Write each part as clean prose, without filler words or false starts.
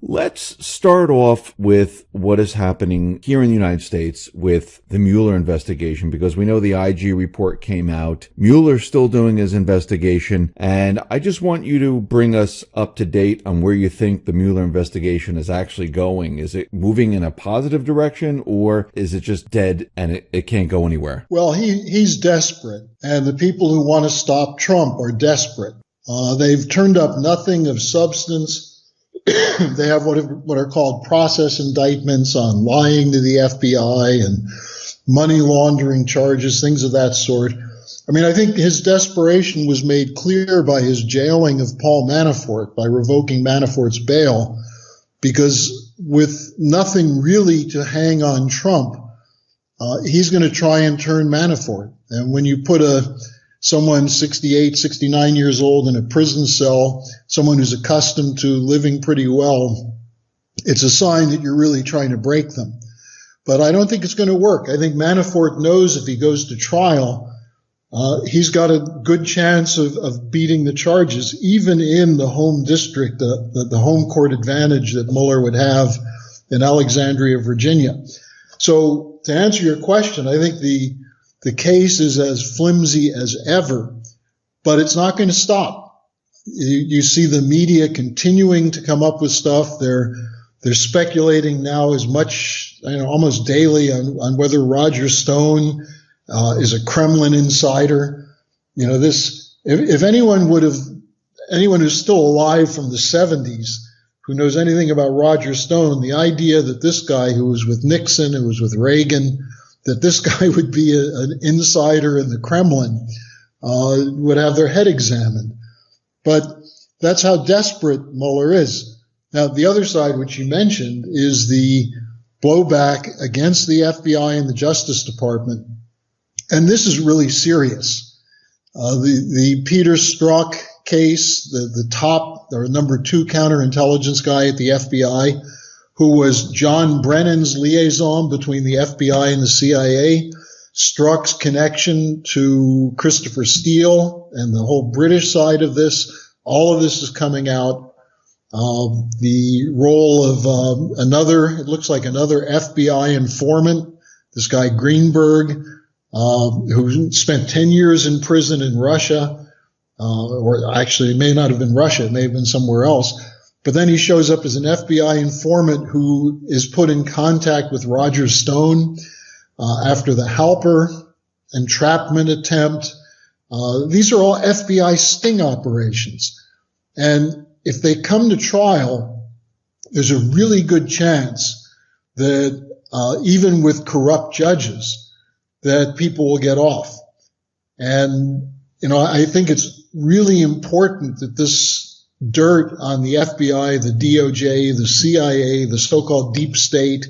Let's start off with what is happening here in the United States with the Mueller investigation, because we know the IG report came out. Mueller's still doing his investigation, and I just want you to bring us up to date on where you think the Mueller investigation is actually going. Is it moving in a positive direction, or is it just dead and it can't go anywhere? Well, he's desperate, and the people who want to stop Trump are desperate. They've turned up nothing of substance. They have what are called process indictments on lying to the FBI and money laundering charges, things of that sort. I mean, I think his desperation was made clear by his jailing of Paul Manafort, by revoking Manafort's bail, because with nothing really to hang on Trump, he's going to try and turn Manafort. And when you put someone 68, 69 years old in a prison cell, someone who's accustomed to living pretty well, it's a sign that you're really trying to break them. But I don't think it's going to work. I think Manafort knows if he goes to trial, he's got a good chance of beating the charges, even in the home district, the home court advantage that Mueller would have in Alexandria, Virginia. So to answer your question, I think the case is as flimsy as ever, but it's not going to stop. You see the media continuing to come up with stuff. They're speculating now as much, almost daily on whether Roger Stone is a Kremlin insider. If anyone who's still alive from the 70s who knows anything about Roger Stone, the idea that this guy who was with Nixon, who was with Reagan, that this guy would be an insider in the Kremlin, would have their head examined. But that's how desperate Mueller is. Now, the other side, which you mentioned, is the blowback against the FBI and the Justice Department. And this is really serious. The Peter Strzok case, the top or number 2 counterintelligence guy at the FBI, who was John Brennan's liaison between the FBI and the CIA, Strzok's connection to Christopher Steele and the whole British side of this, all of this is coming out. The role of it looks like another FBI informant, this guy Greenberg, who spent 10 years in prison in Russia, or actually it may not have been Russia, it may have been somewhere else. But then he shows up as an FBI informant who is put in contact with Roger Stone after the Halper entrapment attempt. These are all FBI sting operations. And if they come to trial, there's a really good chance that even with corrupt judges, that people will get off. And, I think it's really important that this dirt on the FBI, the DOJ, the CIA, the so-called deep state,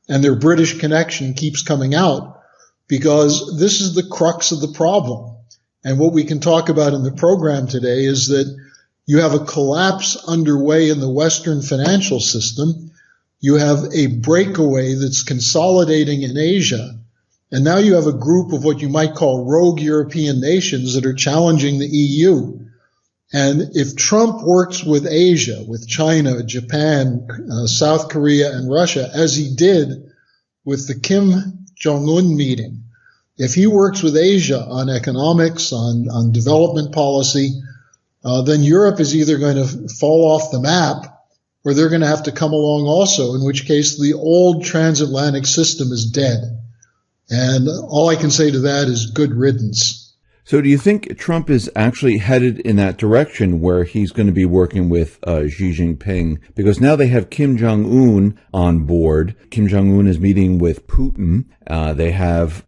and their British connection keeps coming out, because this is the crux of the problem. And what we can talk about in the program today is that you have a collapse underway in the Western financial system. You have a breakaway that's consolidating in Asia. And now you have a group of what you might call rogue European nations that are challenging the EU. And if Trump works with Asia, with China, Japan, South Korea, and Russia, as he did with the Kim Jong-un meeting, if he works with Asia on economics, on development policy, then Europe is either going to fall off the map or they're going to have to come along also, in which case the old transatlantic system is dead. And all I can say to that is good riddance. So do you think Trump is actually headed in that direction where he's going to be working with Xi Jinping? Because now they have Kim Jong-un on board. Kim Jong-un is meeting with Putin. They have,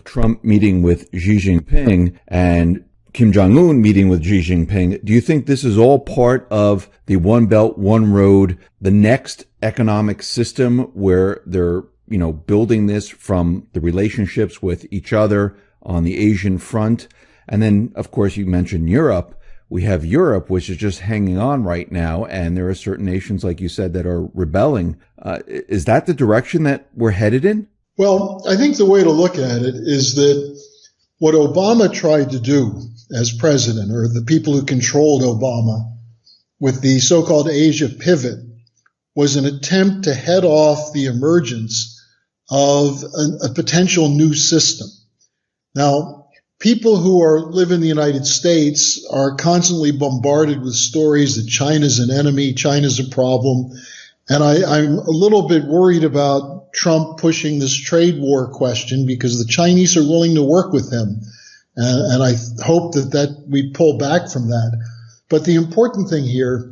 Trump meeting with Xi Jinping and Kim Jong-un meeting with Xi Jinping. Do you think this is all part of the One Belt, One Road, the next economic system where they're, building this from the relationships with each other on the Asian front? And then, of course, you mentioned Europe. We have Europe, which is just hanging on right now, and there are certain nations, like you said, that are rebelling. Is that the direction that we're headed in? Well, I think the way to look at it is that what Obama tried to do as president, or the people who controlled Obama with the so-called Asia pivot, was an attempt to head off the emergence of a potential new system. Now, people who live in the United States are constantly bombarded with stories that China's an enemy, China's a problem. And I'm a little bit worried about Trump pushing this trade war question because the Chinese are willing to work with him. And I hope that we pull back from that. But the important thing here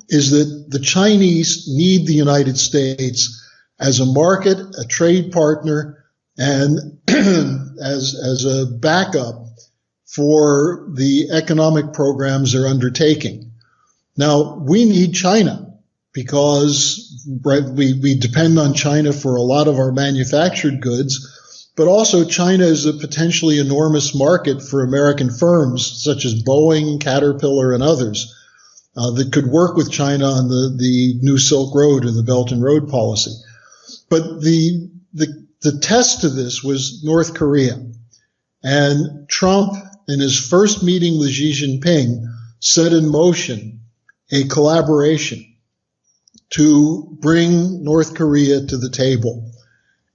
is that the Chinese need the United States as a market, a trade partner, and as a backup for the economic programs they're undertaking. Now, we need China because we depend on China for a lot of our manufactured goods, but also China is a potentially enormous market for American firms such as Boeing, Caterpillar, and others that could work with China on the New Silk Road or the Belt and Road policy. But the test to this was North Korea. And Trump, in his first meeting with Xi Jinping, set in motion a collaboration to bring North Korea to the table.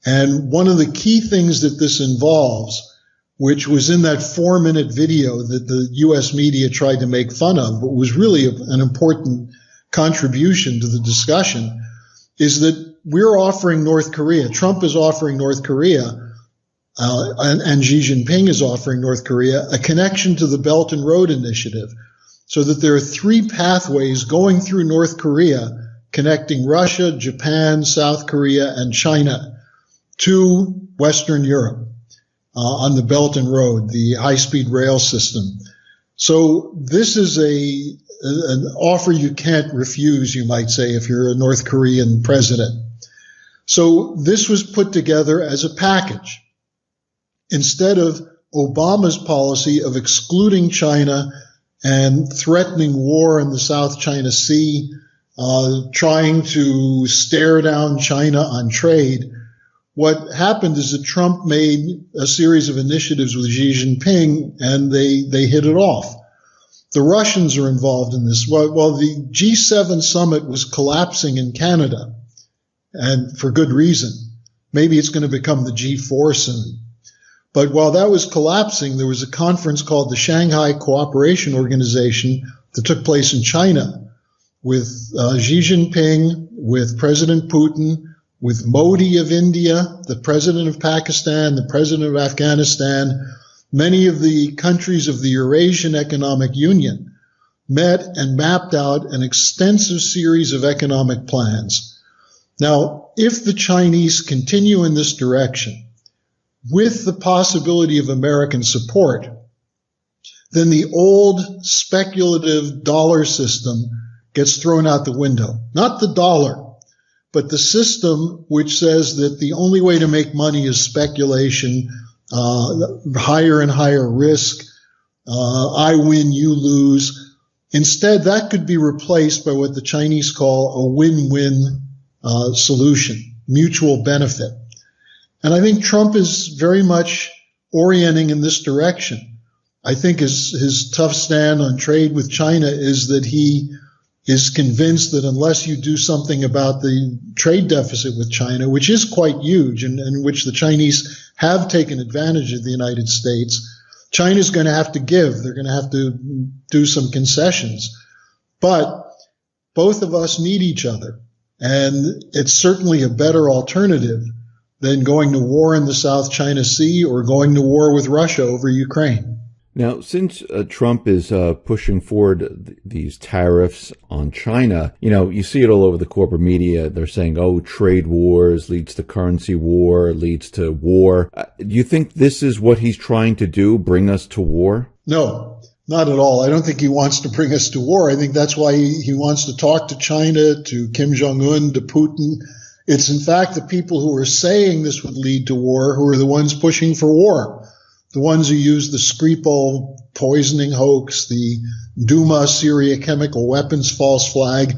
And one of the key things that this involves, which was in that 4-minute video that the U.S. media tried to make fun of, but was really an important contribution to the discussion, is that we're offering North Korea, Trump is offering North Korea, and Xi Jinping is offering North Korea a connection to the Belt and Road Initiative, so that there are 3 pathways going through North Korea connecting Russia, Japan, South Korea, and China to Western Europe on the Belt and Road, the high-speed rail system. So this is an offer you can't refuse, you might say, if you're a North Korean president. So this was put together as a package. Instead of Obama's policy of excluding China and threatening war in the South China Sea, trying to stare down China on trade, what happened is that Trump made a series of initiatives with Xi Jinping, and they hit it off. The Russians are involved in this. While the G7 summit was collapsing in Canada, and for good reason, maybe it's going to become the G4 soon. But while that was collapsing, there was a conference called the Shanghai Cooperation Organization that took place in China with Xi Jinping, with President Putin, with Modi of India, the president of Pakistan, the president of Afghanistan. Many of the countries of the Eurasian Economic Union met and mapped out an extensive series of economic plans. Now, if the Chinese continue in this direction, with the possibility of American support, then the old speculative dollar system gets thrown out the window. Not the dollar, but the system which says that the only way to make money is speculation, higher and higher risk, I win, you lose. Instead, that could be replaced by what the Chinese call a win-win solution, mutual benefit. And I think Trump is very much orienting in this direction. I think his tough stand on trade with China is that he is convinced that unless you do something about the trade deficit with China, which is quite huge and in which the Chinese have taken advantage of the United States, China's going to have to give. They're going to have to do some concessions. But both of us need each other. And it's certainly a better alternative than going to war in the South China Sea or going to war with Russia over Ukraine. Now, since Trump is pushing forward these tariffs on China, you see it all over the corporate media. They're saying, trade wars leads to currency war, leads to war. Do you think this is what he's trying to do, bring us to war? No, not at all. I don't think he wants to bring us to war. I think that's why he wants to talk to China, to Kim Jong-un, to Putin. It's in fact the people who are saying this would lead to war who are the ones pushing for war. The ones who use the Skripal poisoning hoax, the Duma Syria chemical weapons false flag,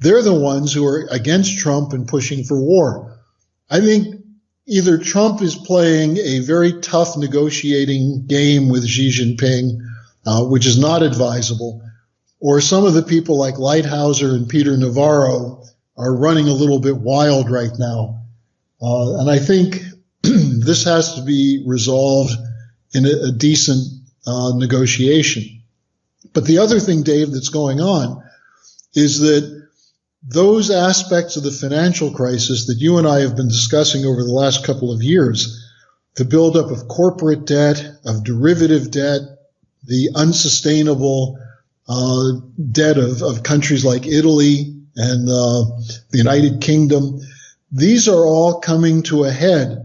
they're the ones who are against Trump and pushing for war. I think either Trump is playing a very tough negotiating game with Xi Jinping, which is not advisable, or some of the people like Lighthouser and Peter Navarro are running a little bit wild right now. And I think this has to be resolved in a decent negotiation. But the other thing, Dave, that's going on is that those aspects of the financial crisis that you and I have been discussing over the last couple of years, the buildup of corporate debt, of derivative debt, the unsustainable debt of countries like Italy and the United Kingdom, these are all coming to a head.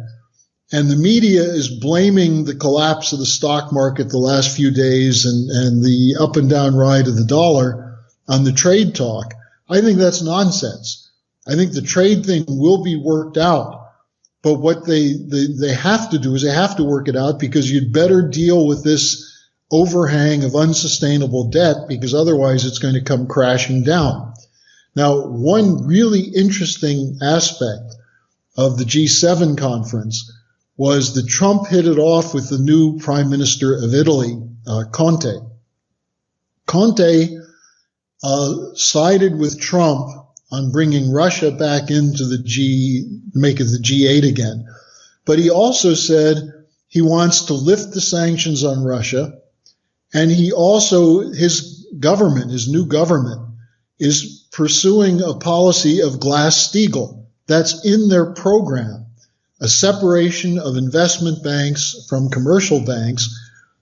And the media is blaming the collapse of the stock market the last few days and the up and down ride of the dollar on the trade talk. I think that's nonsense. I think the trade thing will be worked out. But what they have to do is they have to work it out, because you'd better deal with this overhang of unsustainable debt, because otherwise it's going to come crashing down. Now, one really interesting aspect of the G7 conference was that Trump hit it off with the new Prime Minister of Italy, Conte. Conte sided with Trump on bringing Russia back into make it the G8 again. But he also said he wants to lift the sanctions on Russia, and he also, his new government, is pursuing a policy of Glass-Steagall. That's in their program, a separation of investment banks from commercial banks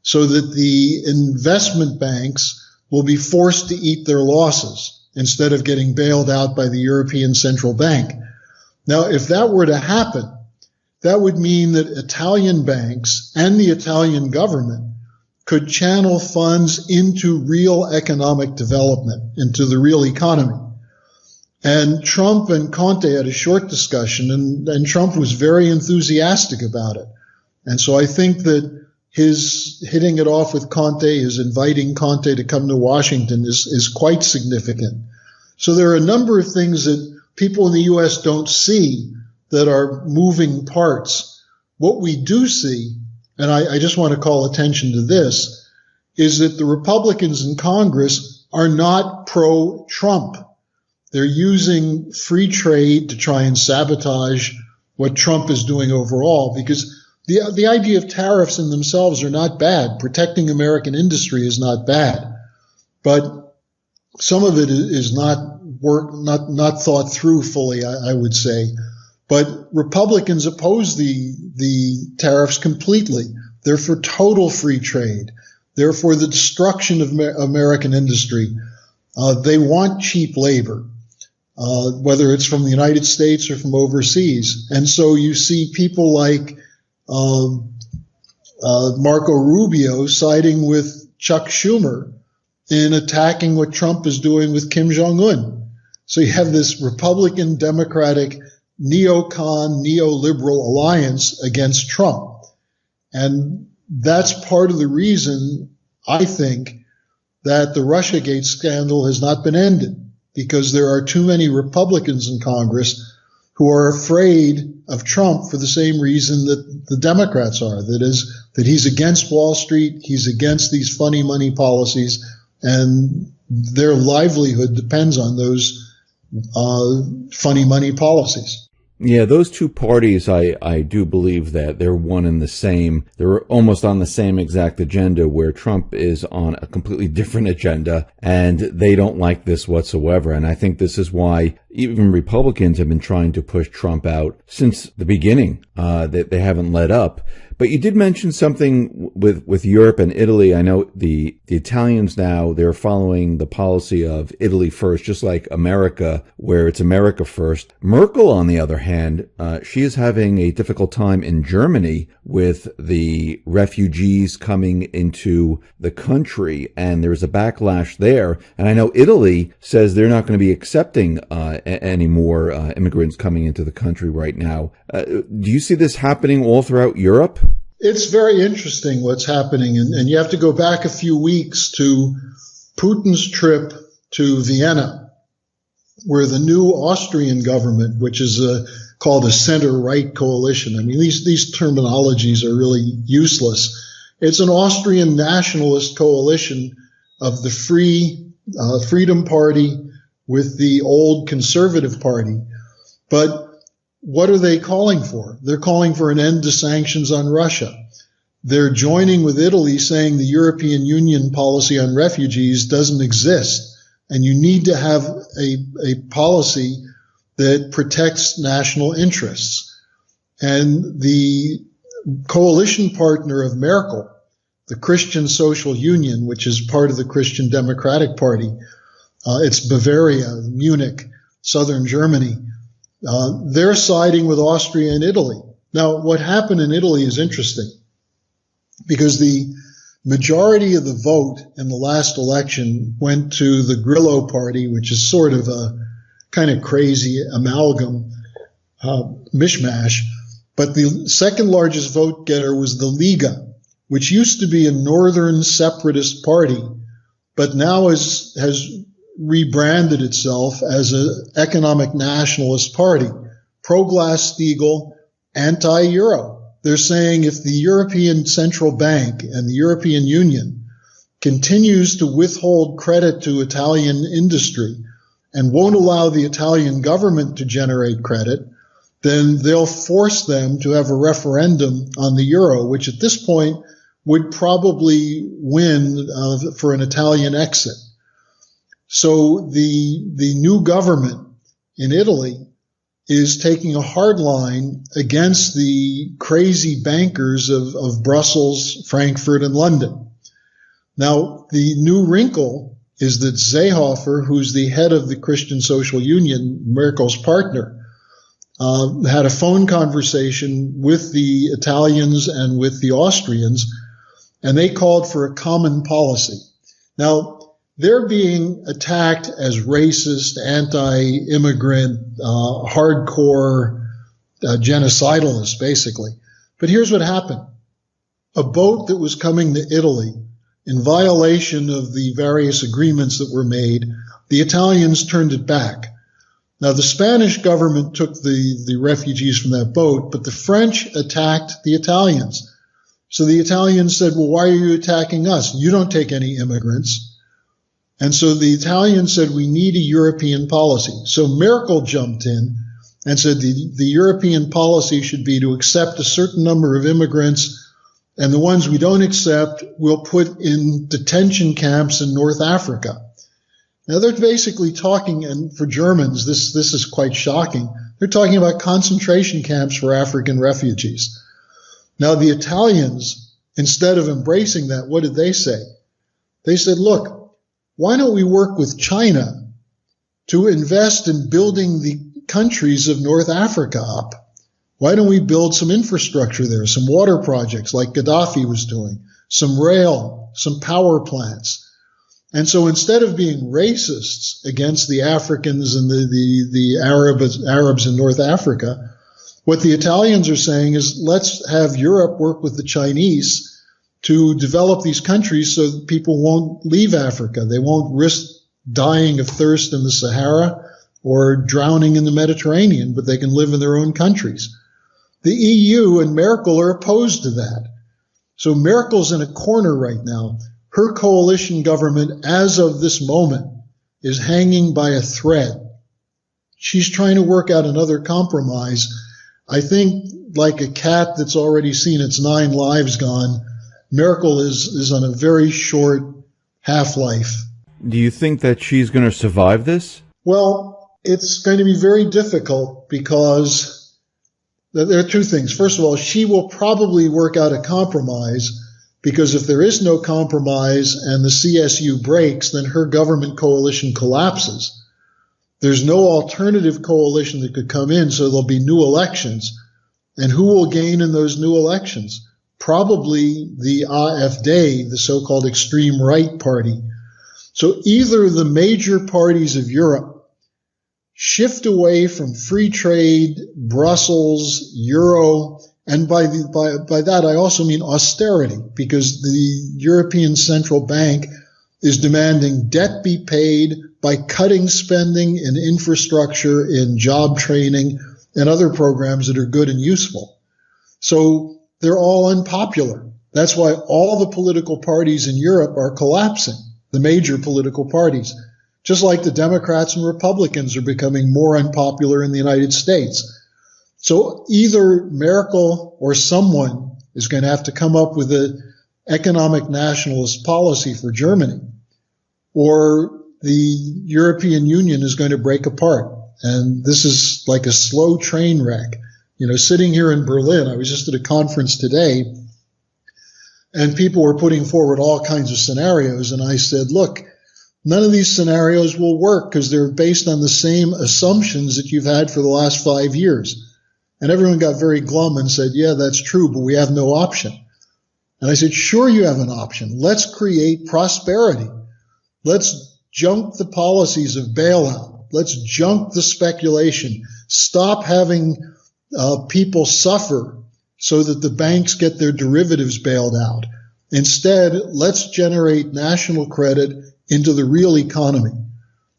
so that the investment banks will be forced to eat their losses instead of getting bailed out by the European Central Bank. Now, if that were to happen, that would mean that Italian banks and the Italian government could channel funds into real economic development, into the real economy. And Trump and Conte had a short discussion, and Trump was very enthusiastic about it. And so I think that his hitting it off with Conte, his inviting Conte to come to Washington is quite significant. So there are a number of things that people in the U.S. don't see that are moving parts. What we do see, and I just want to call attention to this, is that the Republicans in Congress are not pro-Trump. They're using free trade to try and sabotage what Trump is doing overall, because the idea of tariffs in themselves are not bad. Protecting American industry is not bad. But some of it is not thought through fully, I would say. But Republicans oppose the tariffs completely. They're for total free trade. They're for the destruction of American industry. They want cheap labor, whether it's from the United States or from overseas. And so you see people like Marco Rubio siding with Chuck Schumer in attacking what Trump is doing with Kim Jong-un. So you have this Republican, Democratic, neocon, neoliberal alliance against Trump. And that's part of the reason, I think, that the Russiagate scandal has not been ended, because there are too many Republicans in Congress who are afraid of Trump for the same reason that the Democrats are. That is, that he's against Wall Street, he's against these funny money policies, and their livelihood depends on those funny money policies. Yeah, those two parties, I do believe that they're one and the same. They're almost on the same exact agenda, where Trump is on a completely different agenda, and they don't like this whatsoever. And I think this is why even Republicans have been trying to push Trump out since the beginning, that they haven't let up. But you did mention something with Europe and Italy. I know the Italians now, they're following the policy of Italy first, just like America, where it's America first. Merkel, on the other hand, she is having a difficult time in Germany with the refugees coming into the country, and there's a backlash there. And I know Italy says they're not going to be accepting any more immigrants coming into the country right now. Do you see this happening all throughout Europe? It's very interesting what's happening, and you have to go back a few weeks to Putin's trip to Vienna, where the new Austrian government, which is called a center-right coalition. I mean, these terminologies are really useless. It's an Austrian nationalist coalition of the Freedom Party with the old Conservative Party. But what are they calling for? They're calling for an end to sanctions on Russia. They're joining with Italy saying the European Union policy on refugees doesn't exist, and you need to have a policy that protects national interests. And the coalition partner of Merkel, the Christian Social Union, which is part of the Christian Democratic Party, it's Bavaria, Munich, southern Germany, they're siding with Austria and Italy. Now, what happened in Italy is interesting, because the majority of the vote in the last election went to the Grillo party, which is sort of a kind of crazy amalgam, mishmash. But the second largest vote getter was the Liga, which used to be a northern separatist party, but now has rebranded itself as an economic nationalist party, pro-Glass-Steagall, anti-Euro. They're saying if the European Central Bank and the European Union continues to withhold credit to Italian industry and won't allow the Italian government to generate credit, then they'll force them to have a referendum on the euro, which at this point would probably win for an Italian exit. So the new government in Italy is taking a hard line against the crazy bankers of Brussels, Frankfurt, and London. Now, the new wrinkle is that Seehofer, who's the head of the Christian Social Union, Merkel's partner, had a phone conversation with the Italians and with the Austrians, and they called for a common policy. Now, they're being attacked as racist, anti-immigrant, hardcore genocidalists, basically. But here's what happened. A boat that was coming to Italy in violation of the various agreements that were made, the Italians turned it back. Now, the Spanish government took the refugees from that boat, but the French attacked the Italians. So the Italians said, well, why are you attacking us? You don't take any immigrants. And so the Italians said, we need a European policy. So Merkel jumped in and said the European policy should be to accept a certain number of immigrants, and the ones we don't accept we'll put in detention camps in North Africa. Now they're basically talking, and for Germans this is quite shocking, they're talking about concentration camps for African refugees. Now the Italians, instead of embracing that, what did they say? They said, look, why don't we work with China to invest in building the countries of North Africa up? Why don't we build some infrastructure there, some water projects like Gaddafi was doing, some rail, some power plants? And so instead of being racists against the Africans and the Arabs in North Africa, what the Italians are saying is, let's have Europe work with the Chinese to develop these countries so that people won't leave Africa. They won't risk dying of thirst in the Sahara or drowning in the Mediterranean, but they can live in their own countries. The EU and Merkel are opposed to that. So Merkel's in a corner right now. Her coalition government, as of this moment, is hanging by a thread. She's trying to work out another compromise. I think, like a cat that's already seen its 9 lives gone, Merkel is on a very short half-life. Do you think that she's going to survive this? Well, it's going to be very difficult because there are two things. First of all, she will probably work out a compromise, because if there is no compromise and the CSU breaks, then her government coalition collapses. There's no alternative coalition that could come in, so there'll be new elections. And who will gain in those new elections? Probably the AfD, the so-called extreme right party. So either the major parties of Europe shift away from free trade, Brussels, Euro, and by that I also mean austerity, because the European Central Bank is demanding debt be paid by cutting spending in infrastructure, in job training, and other programs that are good and useful. So they're all unpopular. That's why all the political parties in Europe are collapsing, the major political parties. just like the Democrats and Republicans are becoming more unpopular in the United States. So either Merkel or someone is going to have to come up with an economic nationalist policy for Germany, or the European Union is going to break apart. And this is like a slow train wreck. Sitting here in Berlin, I was just at a conference today, and people were putting forward all kinds of scenarios. And I said, look, none of these scenarios will work because they're based on the same assumptions that you've had for the last 5 years. And everyone got very glum and said, yeah, that's true, but we have no option. And I said, sure, you have an option. Let's create prosperity. Let's junk the policies of bailout. Let's junk the speculation. Stop having people suffer so that the banks get their derivatives bailed out. Instead, let's generate national credit into the real economy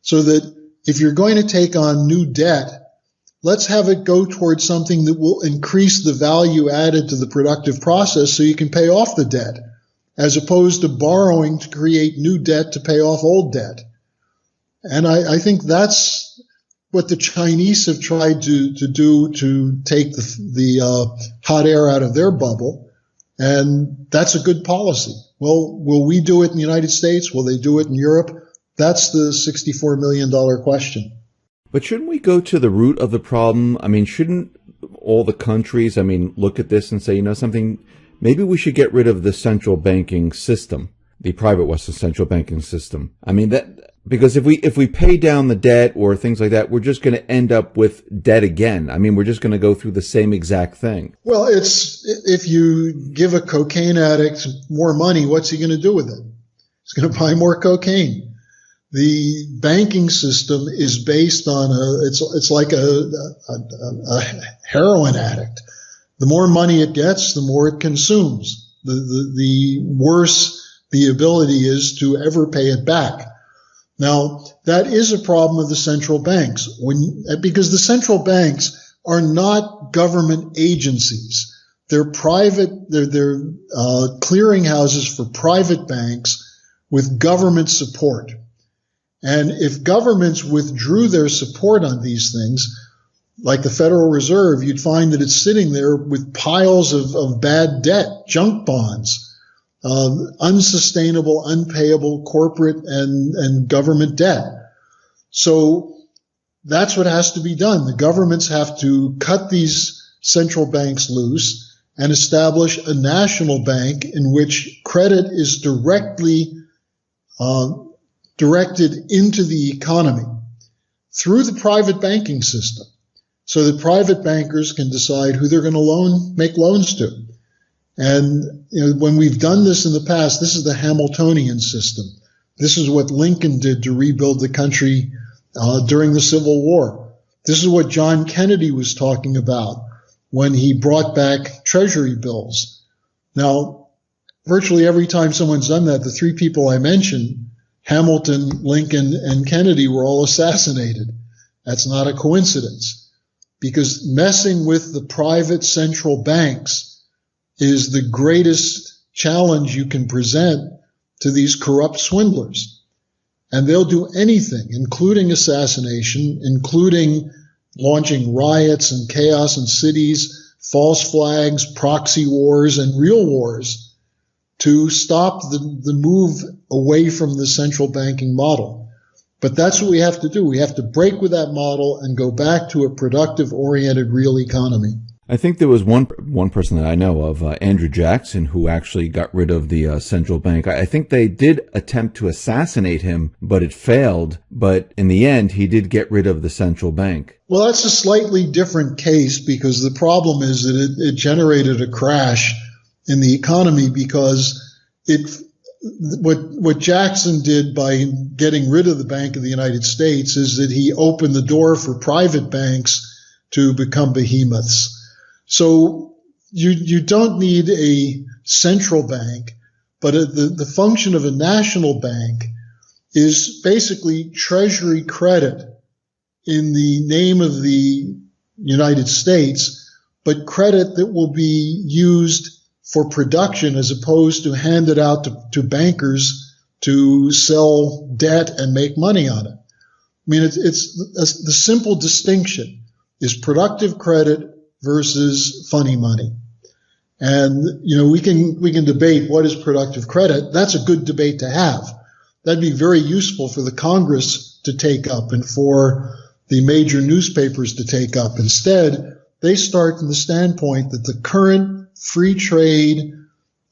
so that if you're going to take on new debt, let's have it go towards something that will increase the value added to the productive process so you can pay off the debt, as opposed to borrowing to create new debt to pay off old debt. And I think that's what the Chinese have tried to do to take the hot air out of their bubble. And that's a good policy. Well, will we do it in the United States? Will they do it in Europe? That's the $64 million question. But shouldn't we go to the root of the problem? I mean, shouldn't all the countries, look at this and say, something, maybe we should get rid of the central banking system, the private Western central banking system. Because if we pay down the debt or things like that, we're just going to end up with debt again. We're just going to go through the same exact thing. Well, if you give a cocaine addict more money, what's he going to do with it? He's going to buy more cocaine. The banking system is based on it's like a heroin addict. The more money it gets, the more it consumes. The worse the ability is to ever pay it back. Now, that is a problem of the central banks because the central banks are not government agencies. They're private, they're clearinghouses for private banks with government support. And if governments withdrew their support on these things, like the Federal Reserve, you'd find that it's sitting there with piles of bad debt, junk bonds, unsustainable, unpayable corporate and government debt. So that's what has to be done. The governments have to cut these central banks loose and establish a national bank in which credit is directly directed into the economy through the private banking system, so that private bankers can decide who they're going to make loans to. And when we've done this in the past, this is the Hamiltonian system. This is what Lincoln did to rebuild the country during the Civil War. This is what John Kennedy was talking about when he brought back treasury bills. Now, virtually every time someone's done that, the three people I mentioned, Hamilton, Lincoln, and Kennedy, were all assassinated. That's not a coincidence, because messing with the private central banks is the greatest challenge you can present to these corrupt swindlers. And they'll do anything, including assassination, including launching riots and chaos in cities, false flags, proxy wars, and real wars, to stop the move away from the central banking model. But that's what we have to do. We have to break with that model and go back to a productive-oriented real economy. I think there was one person that I know of, Andrew Jackson, who actually got rid of the central bank. I think they did attempt to assassinate him, but it failed. But in the end, he did get rid of the central bank. Well, that's a slightly different case, because the problem is that it generated a crash in the economy, because what Jackson did by getting rid of the Bank of the United States is that he opened the door for private banks to become behemoths. So you don't need a central bank, but the function of a national bank is basically treasury credit in the name of the United States, but credit that will be used for production as opposed to handed out to bankers to sell debt and make money on it. mean, it's the simple distinction is productive credit versus funny money. And, we can debate what is productive credit. That's a good debate to have. That'd be very useful for the Congress to take up and for the major newspapers to take up. Instead, they start from the standpoint that the current free trade,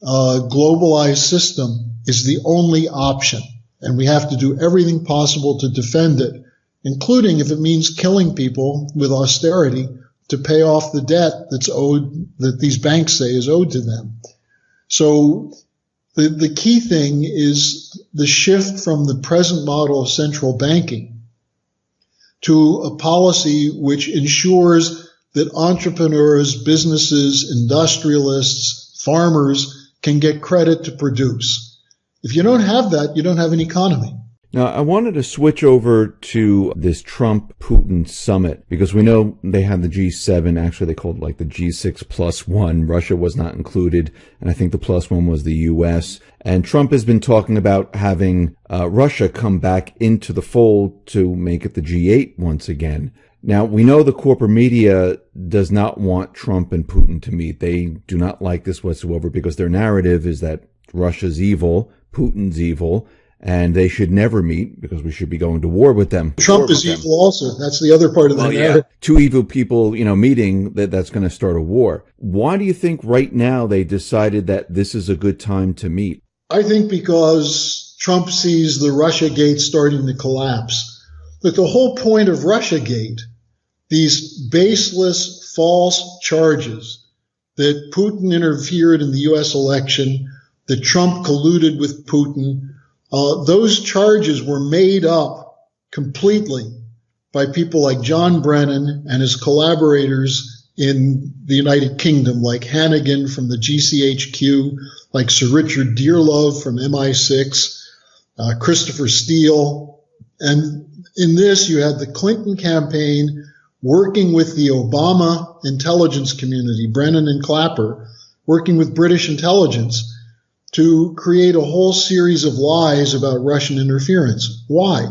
globalized system is the only option. And we have to do everything possible to defend it, including if it means killing people with austerity to pay off the debt that's owed, that these banks say is owed to them. So the key thing is the shift from the present model of central banking to a policy which ensures that entrepreneurs, businesses, industrialists, farmers can get credit to produce. If you don't have that, you don't have an economy. Now, I wanted to switch over to this Trump-Putin summit because we know they had the G7. Actually, they called it like the G6 plus one. Russia was not included, and I think the plus one was the U.S. And Trump has been talking about having Russia come back into the fold to make it the G8 once again. Now, we know the corporate media does not want Trump and Putin to meet. They do not like this whatsoever because their narrative is that Russia's evil, Putin's evil, and they should never meet because we should be going to war with them. Trump is evil also. That's the other part of the narrative. Yeah. Two evil people, meeting, that's going to start a war. Why do you think right now they decided that this is a good time to meet? I think because Trump sees the Russiagate starting to collapse. But the whole point of Russiagate, these baseless, false charges that Putin interfered in the U.S. election, that Trump colluded with Putin, those charges were made up completely by people like John Brennan and his collaborators in the United Kingdom, like Hannigan from the GCHQ, like Sir Richard Dearlove from MI6, Christopher Steele. And in this, you had the Clinton campaign working with the Obama intelligence community, Brennan and Clapper, working with British intelligence to create a whole series of lies about Russian interference. Why?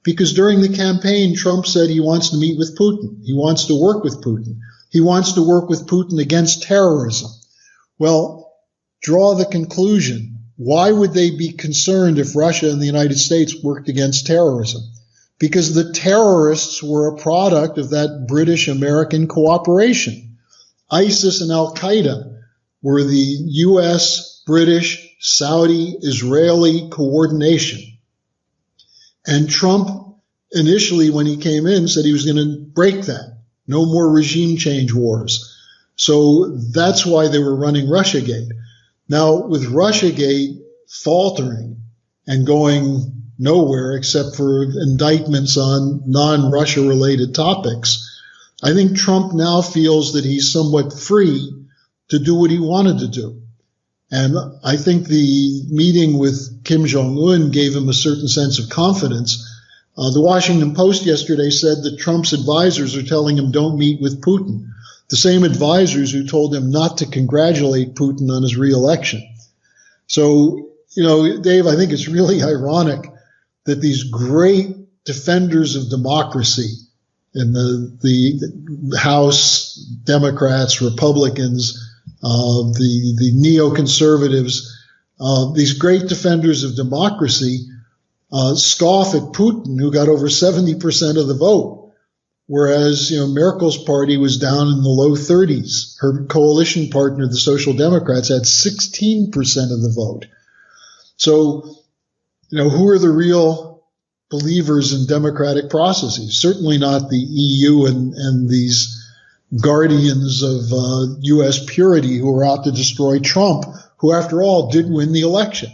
Because during the campaign, Trump said he wants to meet with Putin. He wants to work with Putin. He wants to work with Putin against terrorism. Well, draw the conclusion. Why would they be concerned if Russia and the United States worked against terrorism? Because the terrorists were a product of that British-American cooperation. ISIS and Al-Qaeda were the U.S., British, Saudi, Israeli coordination. And Trump initially, when he came in, said he was going to break that. No more regime change wars. So that's why they were running Russiagate. Now, with Russiagate faltering and going nowhere except for indictments on non-Russia related topics, I think Trump now feels that he's somewhat free to do what he wanted to do. And I think the meeting with Kim Jong-un gave him a certain sense of confidence. The Washington Post yesterday said that Trump's advisors are telling him don't meet with Putin, the same advisors who told him not to congratulate Putin on his reelection. So, Dave, I think it's really ironic that these great defenders of democracy in the House, Democrats, Republicans, the neoconservatives, these great defenders of democracy scoff at Putin, who got over 70% of the vote, whereas Merkel's party was down in the low 30s. Her coalition partner, the Social Democrats, had 16% of the vote. So, who are the real believers in democratic processes? Certainly not the EU and these guardians of U.S. purity who are out to destroy Trump, who, after all, did win the election.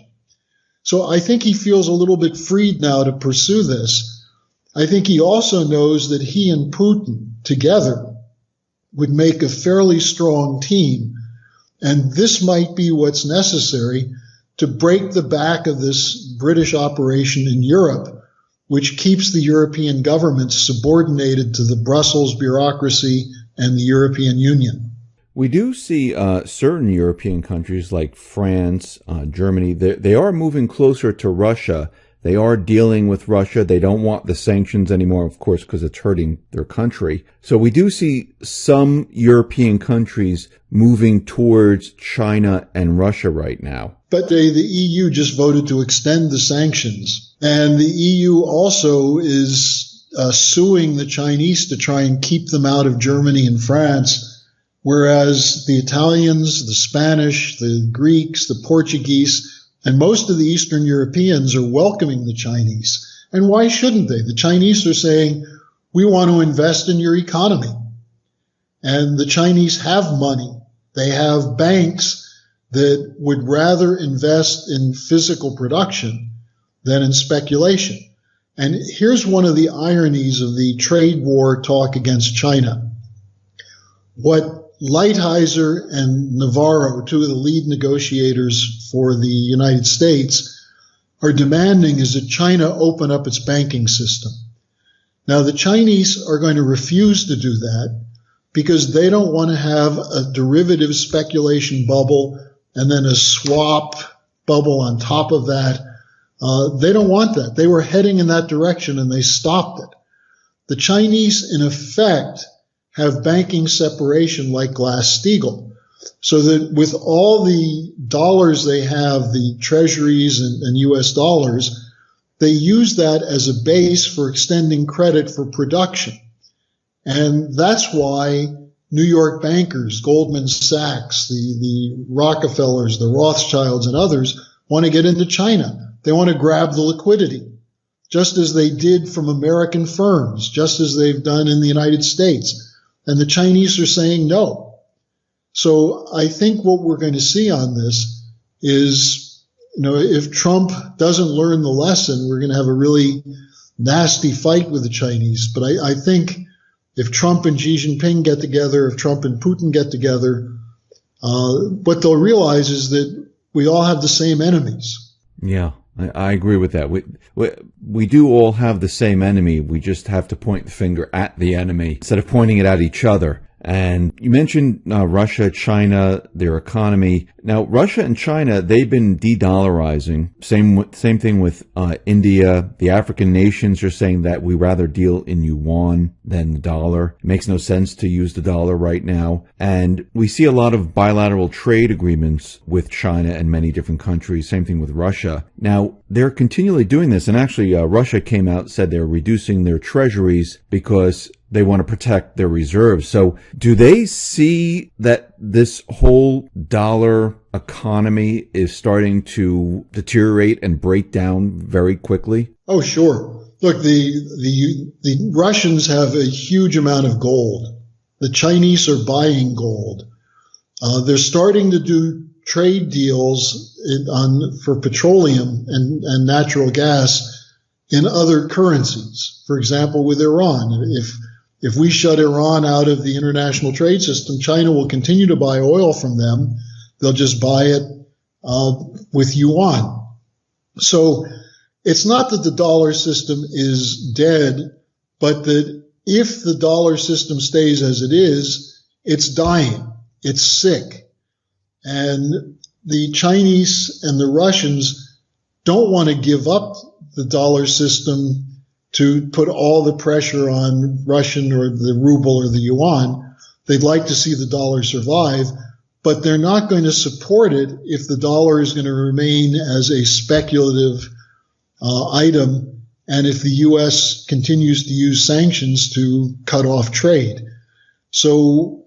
So I think he feels a little bit freed now to pursue this. I think he also knows that he and Putin together would make a fairly strong team, and this might be what's necessary to break the back of this British operation in Europe, which keeps the European governments subordinated to the Brussels bureaucracy and the European Union. We do see certain European countries like France, Germany, they are moving closer to Russia They are dealing with Russia. They don't want the sanctions anymore, of course, because it's hurting their country. So we do see some European countries moving towards China and Russia right now. But the EU just voted to extend the sanctions. And the EU also is suing the Chinese to try and keep them out of Germany and France, whereas the Italians, the Spanish, the Greeks, the Portuguese, and most of the Eastern Europeans are welcoming the Chinese. And why shouldn't they? The Chinese are saying, we want to invest in your economy. And the Chinese have money. They have banks that would rather invest in physical production than in speculation. And here's one of the ironies of the trade war talk against China. What Lighthizer and Navarro, two of the lead negotiators for the United States, are demanding is that China open up its banking system. Now, the Chinese are going to refuse to do that because they don't want to have a derivative speculation bubble and then a swap bubble on top of that. They don't want that. They were heading in that direction and they stopped it. The Chinese, in effect, have banking separation like Glass-Steagall, so that with all the dollars they have, the treasuries and U.S. dollars, they use that as a base for extending credit for production. And that's why New York bankers, Goldman Sachs, the Rockefellers, the Rothschilds, and others want to get into China. They want to grab the liquidity, just as they did from American firms, just as they've done in the United States. And the Chinese are saying no. So I think what we're going to see on this is, if Trump doesn't learn the lesson, we're going to have a really nasty fight with the Chinese. But I think if Trump and Xi Jinping get together, if Trump and Putin get together, what they'll realize is that we all have the same enemies. Yeah, I agree with that. We do all have the same enemy. We just have to point the finger at the enemy instead of pointing it at each other. And you mentioned Russia, China, their economy. Now, Russia and China, they've been de-dollarizing. Same thing with India. The African nations are saying that we rather deal in yuan than the dollar. It makes no sense to use the dollar right now. And we see a lot of bilateral trade agreements with China and many different countries. Same thing with Russia. Now, they're continually doing this. And actually, Russia came out and said they're reducing their treasuries because they want to protect their reserves. So do they see that this whole dollar economy is starting to deteriorate and break down very quickly? Oh, sure. Look, the Russians have a huge amount of gold. The Chinese are buying gold. They're starting to do trade deals for petroleum and natural gas in other currencies. For example, with Iran. If we shut Iran out of the international trade system, China will continue to buy oil from them. They'll just buy it with yuan. So it's not that the dollar system is dead, but that if the dollar system stays as it is, it's dying. It's sick. And the Chinese and the Russians don't want to give up the dollar system to put all the pressure on Russian or the ruble or the yuan. They'd like to see the dollar survive, but they're not going to support it if the dollar is going to remain as a speculative item and if the U.S. continues to use sanctions to cut off trade. So,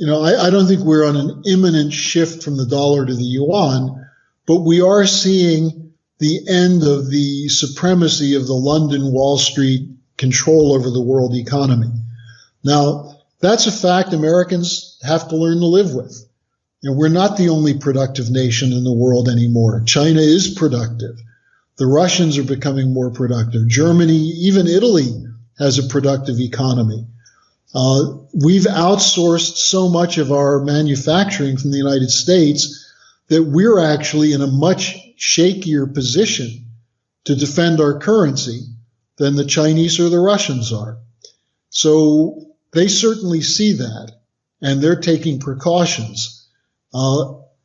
I don't think we're on an imminent shift from the dollar to the yuan, but we are seeing the end of the supremacy of the London Wall Street control over the world economy. Now, that's a fact Americans have to learn to live with. We're not the only productive nation in the world anymore. China is productive. The Russians are becoming more productive. Germany, even Italy, has a productive economy. We've outsourced so much of our manufacturing from the United States that we're actually in a much shakier position to defend our currency than the Chinese or the Russians are. So they certainly see that, and they're taking precautions.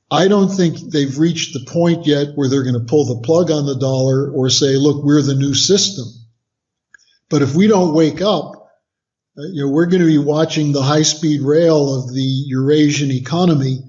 I don't think they've reached the point yet where they're going to pull the plug on the dollar or say, look, we're the new system. But if we don't wake up, we're going to be watching the high-speed rail of the Eurasian economy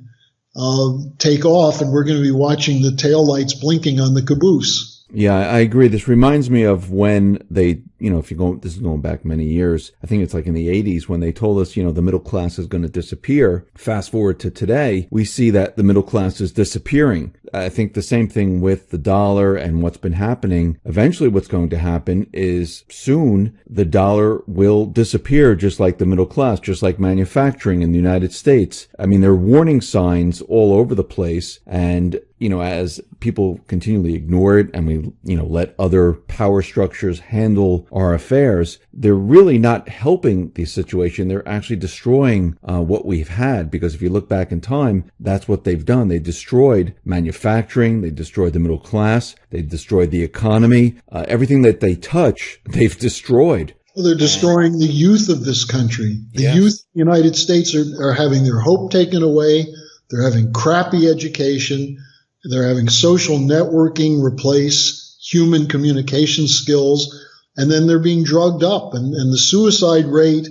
take off, and we're going to be watching the taillights blinking on the caboose. Yeah, I agree. This reminds me of when they, if you go, this is going back many years. I think it's like in the 80s when they told us, the middle class is going to disappear. Fast forward to today, we see that the middle class is disappearing. I think the same thing with the dollar and what's been happening. Eventually what's going to happen is soon the dollar will disappear, just like the middle class, just like manufacturing in the United States. I mean, there are warning signs all over the place. And as people continually ignore it and we, let other power structures handle our affairs, they're really not helping the situation. They're actually destroying what we've had, because if you look back in time, that's what they've done. They destroyed manufacturing. They destroyed the middle class. They destroyed the economy. Everything that they touch, they've destroyed. Well, they're destroying the youth of this country. The youth of the United States are having their hope taken away. They're having crappy education. They're having social networking replace human communication skills, and then they're being drugged up. And the suicide rate,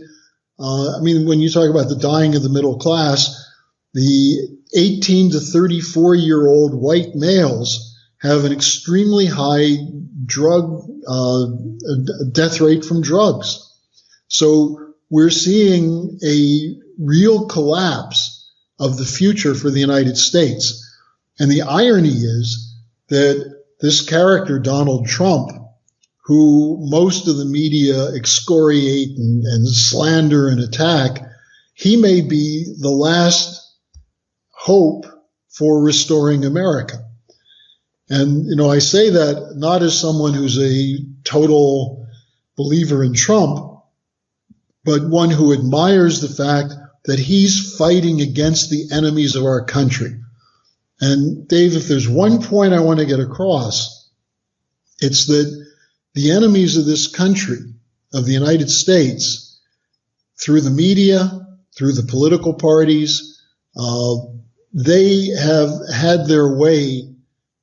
when you talk about the dying of the middle class, the 18 to 34-year-old white males have an extremely high death rate from drugs. So we're seeing a real collapse of the future for the United States. And the irony is that this character, Donald Trump, who most of the media excoriate and slander and attack, he may be the last hope for restoring America. And, I say that not as someone who's a total believer in Trump, but one who admires the fact that he's fighting against the enemies of our country. And Dave, if there's one point I want to get across, it's that the enemies of this country, of the United States, through the media, through the political parties, they have had their way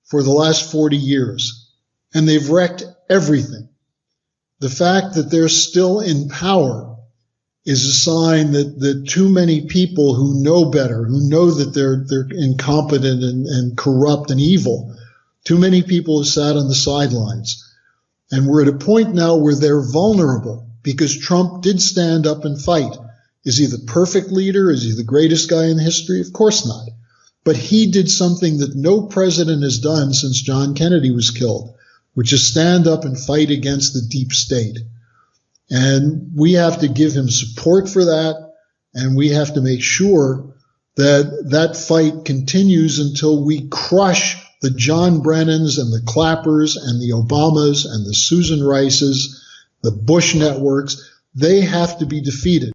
for the last 40 years, and they've wrecked everything. The fact that they're still in power is a sign that too many people who know better, who know that they're incompetent and corrupt and evil, too many people have sat on the sidelines. And we're at a point now where they're vulnerable because Trump did stand up and fight. Is he the perfect leader? Is he the greatest guy in history? Of course not. But he did something that no president has done since John Kennedy was killed, which is stand up and fight against the deep state. And we have to give him support for that, and we have to make sure that that fight continues until we crush the John Brennans and the Clappers and the Obamas and the Susan Rices, the Bush networks. They have to be defeated.